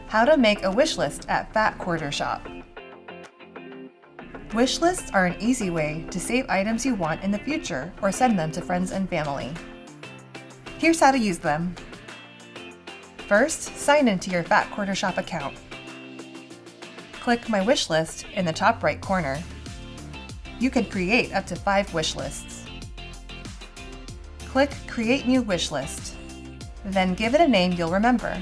How to make a wish list at Fat Quarter Shop. Wish lists are an easy way to save items you want in the future or send them to friends and family. Here's how to use them. First, sign into your Fat Quarter Shop account. Click My Wish List in the top right corner. You can create up to 5 wish lists. Click Create New Wish List. Then give it a name you'll remember.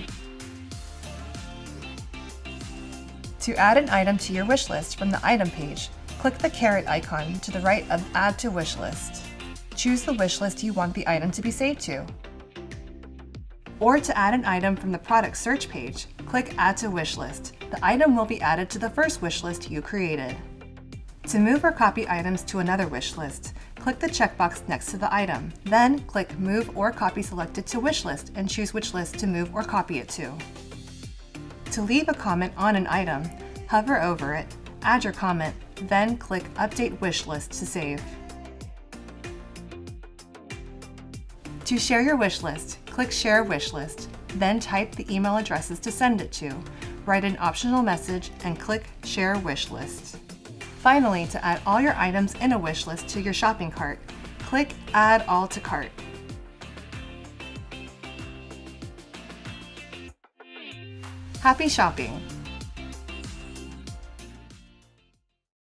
To add an item to your wish list from the item page, click the caret icon to the right of Add to Wish List. Choose the wish list you want the item to be saved to. Or to add an item from the product search page, click Add to Wish List. The item will be added to the first wish list you created. To move or copy items to another wish list, click the checkbox next to the item. Then click Move or Copy Selected to Wish List and choose which list to move or copy it to. To leave a comment on an item, hover over it, add your comment, then click Update Wish List to save. To share your wish list, click Share Wish List, then type the email addresses to send it to, write an optional message, and click Share Wish List. Finally, to add all your items in a wish list to your shopping cart, click Add All to Cart. Happy shopping!